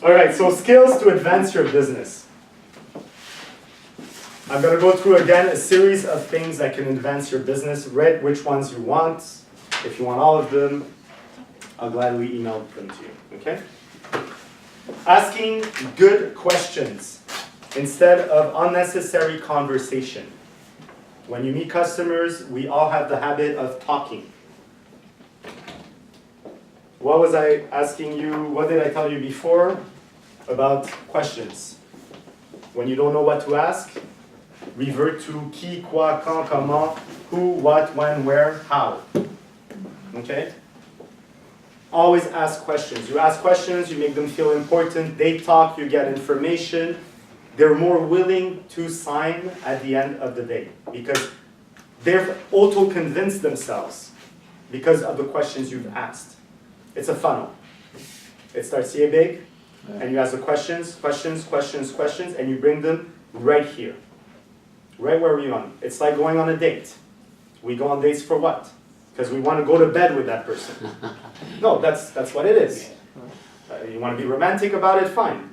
All right, so skills to advance your business. I'm going to go through again a series of things that can advance your business. Read which ones you want. If you want all of them, I'll gladly email them to you, okay? Asking good questions instead of unnecessary conversation. When you meet customers, we all have the habit of talking. What was I asking you? What did I tell you before about questions? When you don't know what to ask, revert to qui, quoi, quand, comment, who, what, when, where, how. Okay? Always ask questions. You ask questions, you make them feel important, they talk, you get information. They're more willing to sign at the end of the day because they've auto-convinced themselves because of the questions you've asked. It's a funnel. It starts here big, and you ask the questions, and you bring them right here. Right where we're on. It's like going on a date. We go on dates for what? Because we want to go to bed with that person. No, that's what it is. You want to be romantic about it? Fine.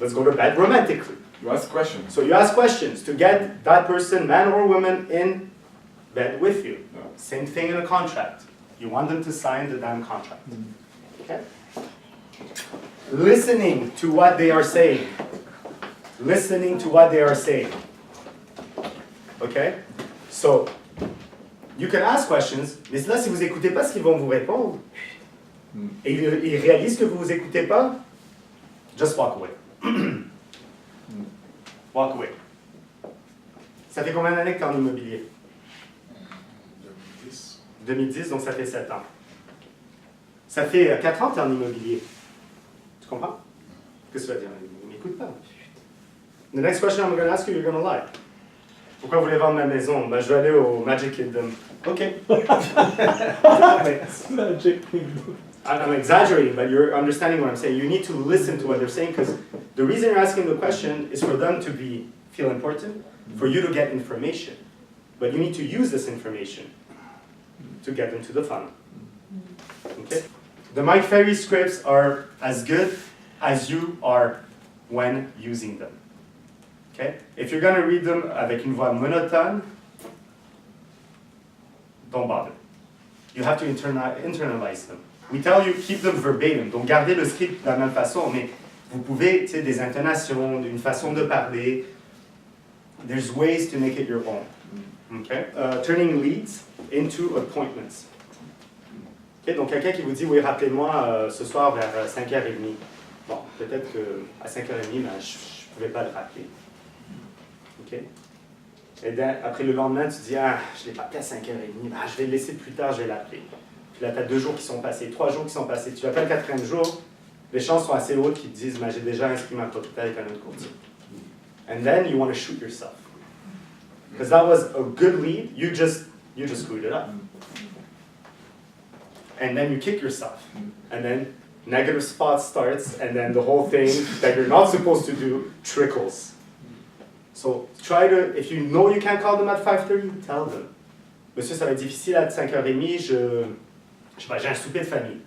Let's go to bed romantically. You ask questions. So you ask questions to get that person, man or woman, in bed with you. Yeah. Same thing in a contract. You want them to sign the damn contract. Okay? Listening to what they are saying. Listening to what they are saying. Okay? So, you can ask questions, mais là, si vous n'écoutez pas ce qu'ils vont vous répondre, et ils réalisent que vous ne vous écoutez pas, just walk away. Walk away. Ça fait combien d'années que tu es en immobilier? 2010. 2010, donc ça fait 7 ans. Ça fait 4 ans que tu es en immobilier. Tu comprends? Qu'est-ce que tu vas dire? Il ne m'écoute pas. The next question I'm going to ask you, you're going to lie. Pourquoi vous voulez vendre ma maison? Ben, je vais aller au Magic Kingdom. OK. Magic Kingdom. I'm exaggerating, but you're understanding what I'm saying. You need to listen to what they're saying because the reason you're asking the question is for them to feel important, for you to get information. But you need to use this information to get them to the funnel. Okay? The Mike Ferry scripts are as good as you are when using them. Okay? If you're going to read them avec une voix monotone, don't bother. You have to internalize them. We tell you, keep them verbatim. Donc, gardez le script de la même façon, mais vous pouvez, tu sais, des intonations, une façon de parler. There's ways to make it your own. Okay? Turning leads into appointments. Okay? Donc, quelqu'un qui vous dit, oui, rappelez-moi ce soir vers 5h30. Bon, peut-être qu'à 5h30, ben, je ne pouvais pas le rappeler. OK? Et après le lendemain, tu dis, ah, je ne l'ai pas appelé à 5h30, ben, je vais le laisser plus tard, je vais l'appeler. Puis là, tu as 2 jours qui sont passés, 3 jours qui sont passés. Tu appelles le 4e jour, les chances sont assez hautes qu'ils te disent, ben, j'ai déjà inscrit ma propriété avec un autre courtier. And then you want to shoot yourself. Because that was a good lead, you just screwed it up. And then you kick yourself. And then negative spot starts, and then the whole thing that you're not supposed to do trickles. So try to, if you know you can't call them at 5:30, tell them. Monsieur, ça va être difficile à 5h30, j'ai un souper de famille.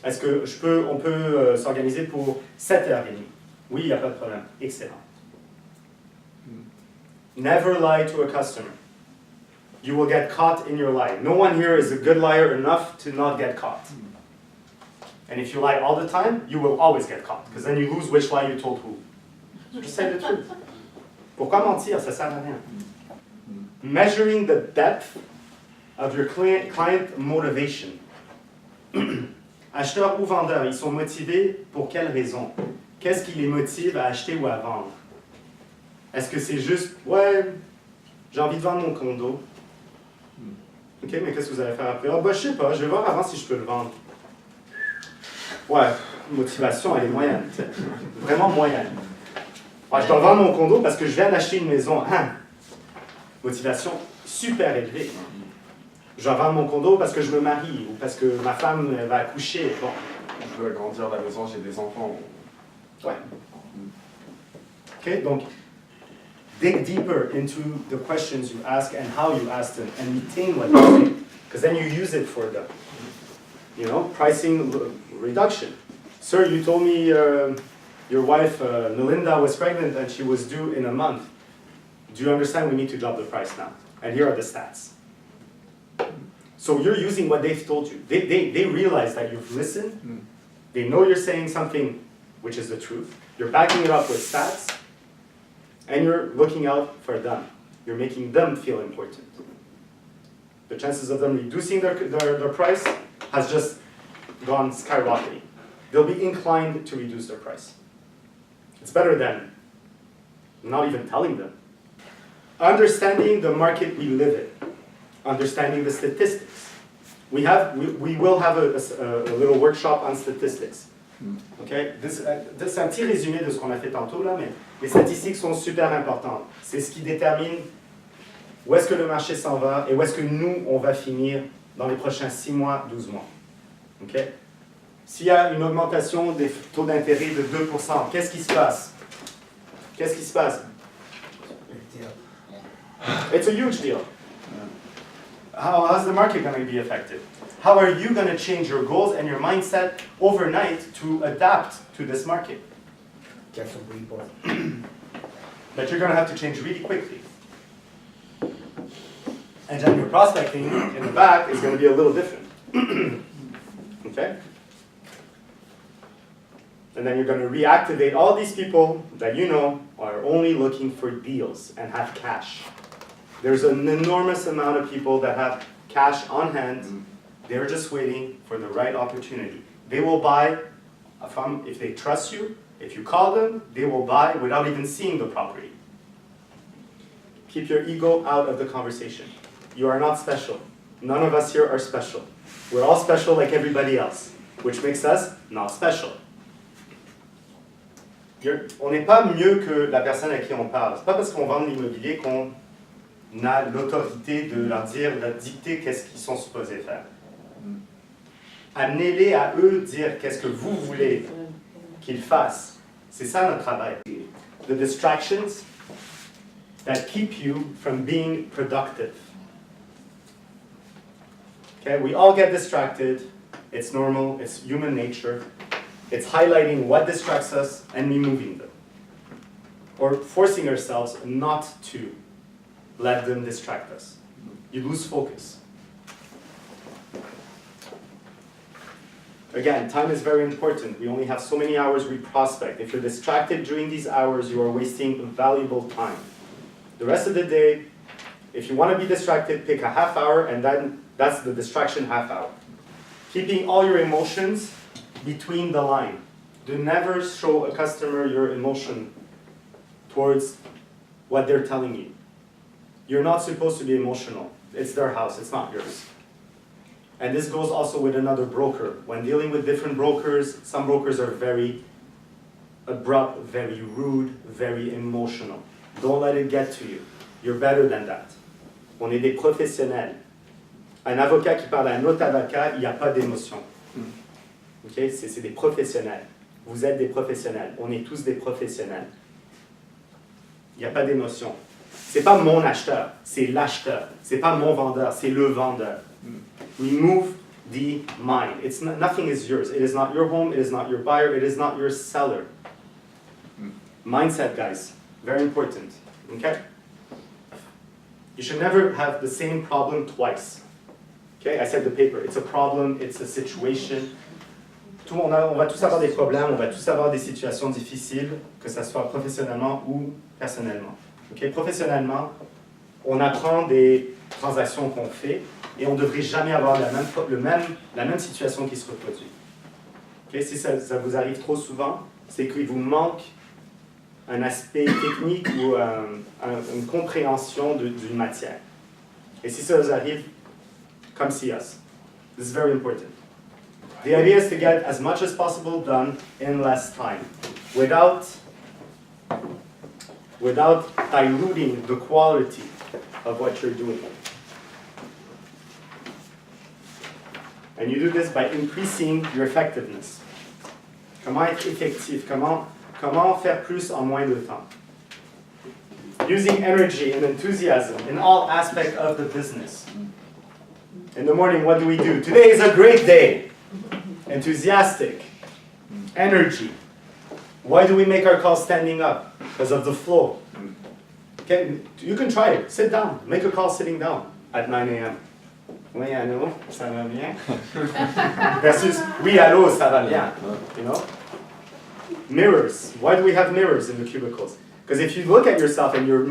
Est-ce que on peut s'organiser pour 7h30? Oui, il n'y a pas de problème. Excellent. Never lie to a customer. You will get caught in your lie. No one here is a good liar enough to not get caught. And if you lie all the time, you will always get caught, because then you lose which lie you told who. Just say the truth. Pourquoi mentir? Ça sert à rien. Measuring the depth of your client motivation. Acheteurs ou vendeurs, ils sont motivés pour quelle raison? Qu'est-ce qui les motive à acheter ou à vendre? Est-ce que c'est juste, ouais, j'ai envie de vendre mon condo. OK, mais qu'est-ce que vous allez faire après? Ah, ben, je sais pas, je vais voir avant si je peux le vendre. Ouais, motivation, elle est moyenne. Vraiment moyenne. Ouais, je dois vendre mon condo parce que je viens d'acheter une maison. Hein? Motivation super élevée. Je dois vendre mon condo parce que je me marie ou parce que ma femme va accoucher. Bon. Je veux agrandir la maison, j'ai des enfants. Ouais. OK, donc, dig deeper into the questions you ask and how you ask them and retain what you say, because then you use it for them. You know, pricing reduction. Sir, you told me Your wife, Melinda, was pregnant and she was due in a month. Do you understand we need to drop the price now? And here are the stats. So you're using what they've told you. They realize that you've listened. They know you're saying something which is the truth. You're backing it up with stats. And you're looking out for them. You're making them feel important. The chances of them reducing their price has just gone skyrocketing. They'll be inclined to reduce their price. It's better than not even telling them. Understanding the market we live in. Understanding the statistics. We will have a little workshop on statistics. Okay? C'est un petit résumé de ce qu'on a fait tantôt, là, mais les statistiques sont super importantes. C'est ce qui détermine où est-ce que le marché s'en va et où est-ce que nous, on va finir dans les prochains 6 mois, 12 mois. Okay? S'il y a une augmentation des taux d'intérêt de 2%, qu'est-ce qui se passe? Qu'est-ce qui se passe? It's a huge deal. How's the market going to be affected? How are you going to change your goals and your mindset overnight to adapt to this market? Get some report. But you're going to have to change really quickly. And then your prospecting in the back is going to be a little different. Okay? And then you're going to reactivate all these people that you know are only looking for deals and have cash. There's an enormous amount of people that have cash on hand. They're just waiting for the right opportunity. They will buy if they trust you. If you call them, they will buy without even seeing the property. Keep your ego out of the conversation. You are not special. None of us here are special. We're all special like everybody else, which makes us not special. On n'est pas mieux que la personne à qui on parle. C'est pas parce qu'on vend de l'immobilier qu'on a l'autorité de leur dire, de leur dicter qu'est-ce qu'ils sont supposés faire. Amenez-les à eux dire qu'est-ce que vous voulez qu'ils fassent. C'est ça notre travail. The distractions that keep you from being productive. Okay, we all get distracted. It's normal, it's human nature. It's highlighting what distracts us and removing them. Or forcing ourselves not to let them distract us. You lose focus. Again, time is very important. We only have so many hours we prospect. If you're distracted during these hours, you are wasting valuable time. The rest of the day, if you want to be distracted, pick a half hour and then that's the distraction half hour. Keeping all your emotions between the line. Do never show a customer your emotion towards what they're telling you. You're not supposed to be emotional. It's their house, it's not yours. And this goes also with another broker. When dealing with different brokers, some brokers are very abrupt, very rude, very emotional. Don't let it get to you. You're better than that. On est des professionnels. Un avocat qui parle à un autre avocat, il n'y a pas d'émotion. Okay? C'est des professionnels. Vous êtes des professionnels. On est tous des professionnels. Il n'y a pas d'émotion. C'est pas mon acheteur, c'est l'acheteur. C'est pas mon vendeur, c'est le vendeur. Remove the mind. Nothing is yours. It is not your home, it is not your buyer, it is not your seller. Mindset, guys, very important. Okay? You should never have the same problem twice. Okay? I said the paper. It's a problem, it's a situation. On va tous avoir des problèmes, on va tous avoir des situations difficiles, que ce soit professionnellement ou personnellement. Okay? Professionnellement, on apprend des transactions qu'on fait et on ne devrait jamais avoir la même situation qui se reproduit. Okay? Si ça vous arrive trop souvent, c'est qu'il vous manque un aspect technique ou une compréhension d'une matière. Et si ça vous arrive, come see us. This is very important. The idea is to get as much as possible done in less time, without diluting the quality of what you're doing. And you do this by increasing your effectiveness. Comment être effectif? Comment faire plus en moins de temps? Using energy and enthusiasm in all aspects of the business. In the morning, what do? Today is a great day. Enthusiastic. Energy. Why do we make our calls standing up? Because of the flow. Okay, you can try it. Sit down. Make a call sitting down at 9 a.m. Oui, allô, ça va bien? Versus, oui, allô, ça va bien. You know? Mirrors. Why do we have mirrors in the cubicles? Because if you look at yourself and you're,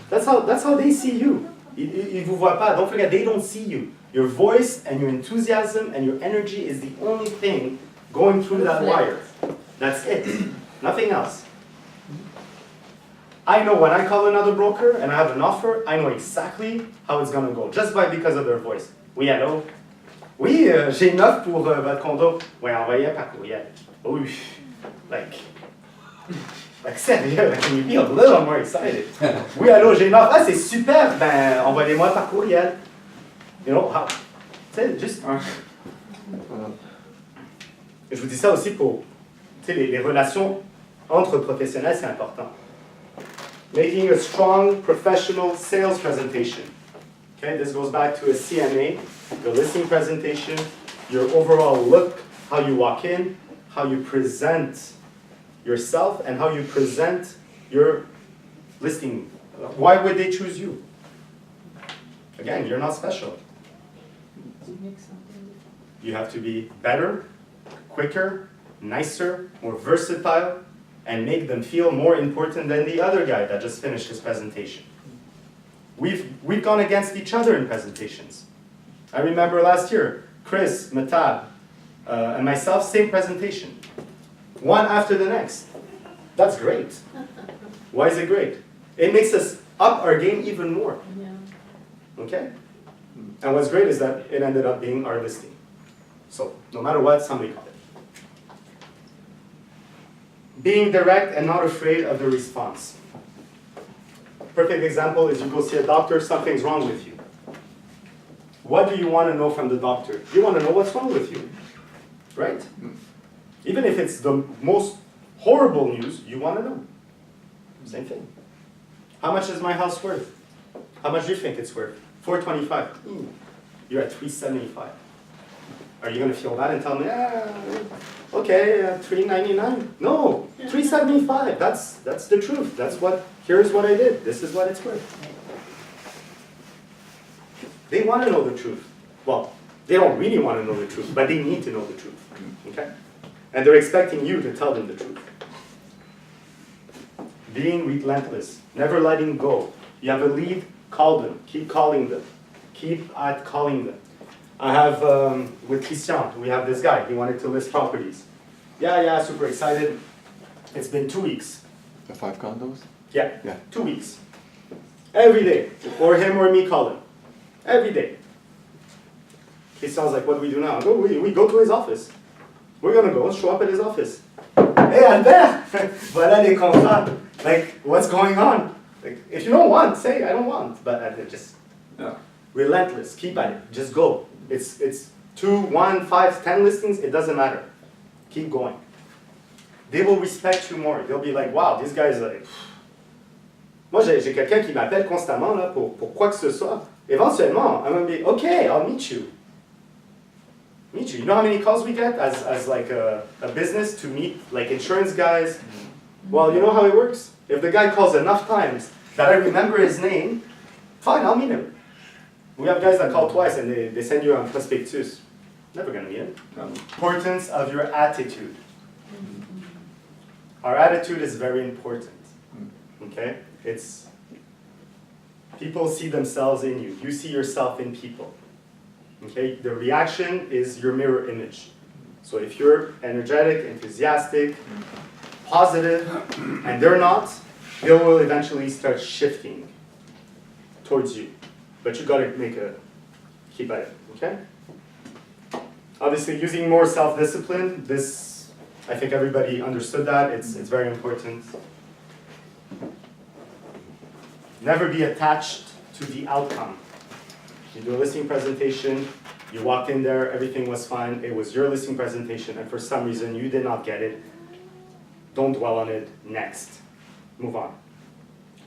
that's how they see you. Ils vous voient pas. Don't forget, they don't see you. Your voice and your enthusiasm and your energy is the only thing going through that wire. That's it. Nothing else. I know when I call another broker and I have an offer, I know exactly how it's going to go, just because of their voice. Oui, allô? Oui, j'ai une offre pour votre condo. Oui, envoyez par courriel. Oui. Like sérieux, can you be a little more excited? Oui, allô, j'ai une offre. Ah, c'est super, ben, envoyez-moi par courriel. You know, how? C'est juste... Je vous dis ça aussi pour, les relations entre professionnels, c'est important. Making a strong professional sales presentation. Okay, this goes back to a CMA, your listing presentation, your overall look, how you walk in, how you present yourself, and how you present your listing. Why would they choose you? Again, you're not special. You have to be better, quicker, nicer, more versatile, and make them feel more important than the other guy that just finished his presentation. We've gone against each other in presentations. I remember last year, Chris, Matab, and myself, same presentation. One after the next. That's great. Why is it great? It makes us up our game even more. Yeah. Okay? And what's great is that it ended up being our listing. So, no matter what, somebody called it. Being direct and not afraid of the response. Perfect example is you go see a doctor, something's wrong with you. What do you want to know from the doctor? You want to know what's wrong with you, right? Even if it's the most horrible news, you want to know. Same thing. How much is my house worth? How much do you think it's worth? $425. You're at $375. Are you going to feel bad and tell me, okay, $399? No, $375. That's the truth. Here's what I did. This is what it's worth. They want to know the truth. Well, they don't really want to know the truth, but they need to know the truth. Okay? And they're expecting you to tell them the truth. Being relentless, never letting go. You have a lead, call them. Keep calling them. Keep at calling them. I have, with Christian, we have this guy. He wanted to list properties. Yeah, super excited. It's been 2 weeks. The 5 condos? Yeah, Yeah. 2 weeks. Every day. Or him or me call him. Every day. Christian's like, what do we do now? We go to his office. We're going to go show up at his office. Hey, Albert! Voilà les contrats. Like, what's going on? Like, if you don't want, say, I don't want. But just relentless. Keep at it. Just go. It's 2, 1, 5, 10 listings. It doesn't matter. Keep going. They will respect you more. They'll be like, wow, this guy is like... Moi, j'ai quelqu'un qui m'appelle constamment là, pour quoi que ce soit. Éventuellement, I'm going to be, okay, I'll meet you. Meet you. You know how many calls we get as like a business to meet like insurance guys? Well, you know how it works? If the guy calls enough times that I remember his name, fine, I'll meet him. We have guys that call twice and they send you on prospectus. Never gonna meet him. Importance of your attitude. Our attitude is very important. Okay? People see themselves in you. You see yourself in people. Okay? The reaction is your mirror image. So if you're energetic, enthusiastic, positive, and they're not, they will eventually start shifting towards you. But you gotta keep at it, okay? Obviously, using more self-discipline, I think everybody understood that. It's very important. Never be attached to the outcome. You do a listing presentation, you walked in there, everything was fine, it was your listing presentation, and for some reason you did not get it. Don't dwell on it. Next. Move on.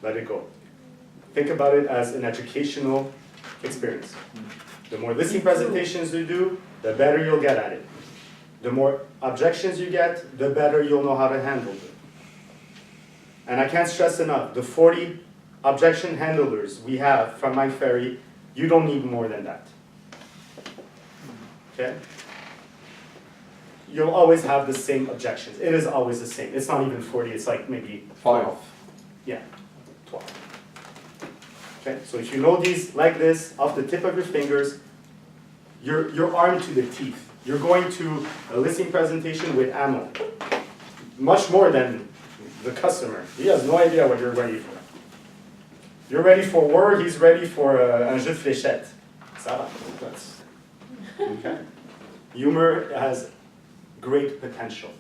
Let it go. Think about it as an educational experience. The more listing presentations you do, the better you'll get at it. The more objections you get, the better you'll know how to handle them. And I can't stress enough, the 40 objection handlers we have from my Ferry, you don't need more than that. Okay? You'll always have the same objections. It is always the same. It's not even 40, it's like maybe 12. Yeah, 12. Okay, so if you know these like this, off the tip of your fingers, you're armed to the teeth. You're going to a listing presentation with ammo. Much more than the customer. He has no idea what you're ready for. You're ready for war, he's ready for un jeu de fléchette. Ça va. That's, okay. Humor has great potential.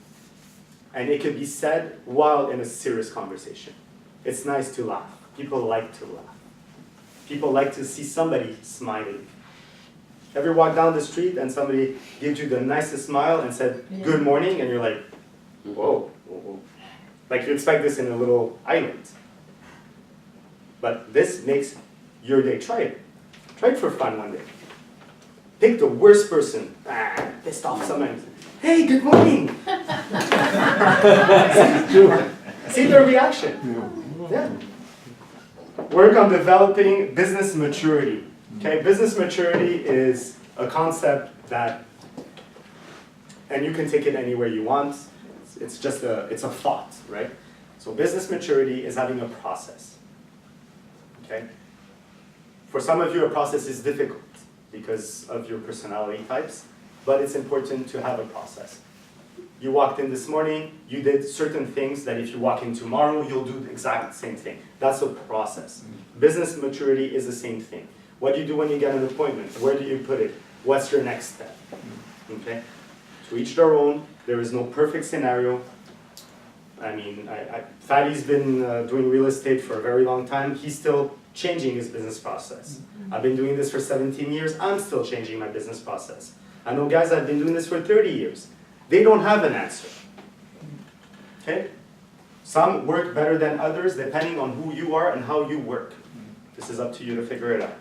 And it can be said while in a serious conversation. It's nice to laugh. People like to laugh. People like to see somebody smiling. Ever walk down the street and somebody gives you the nicest smile and said, good morning, and you're like, whoa, whoa, whoa. Like you expect this in a little island. But this makes your day. Try it. Try it for fun one day. Pick the worst person. Pissed off sometimes. Hey, good morning. See their reaction. Yeah. Work on developing business maturity. Okay, business maturity is a concept that, and you can take it anywhere you want. It's just it's a thought, right? So business maturity is having a process. Okay. For some of you, a process is difficult because of your personality types, but it's important to have a process. You walked in this morning, you did certain things that if you walk in tomorrow, you'll do the exact same thing. That's a process. Business maturity is the same thing. What do you do when you get an appointment? Where do you put it? What's your next step? Okay? To each their own. There is no perfect scenario. I mean, Fadi's been doing real estate for a very long time. He's still changing his business process. I've been doing this for 17 years. I'm still changing my business process. I know guys that have been doing this for 30 years. They don't have an answer. Okay? Some work better than others depending on who you are and how you work. This is up to you to figure it out.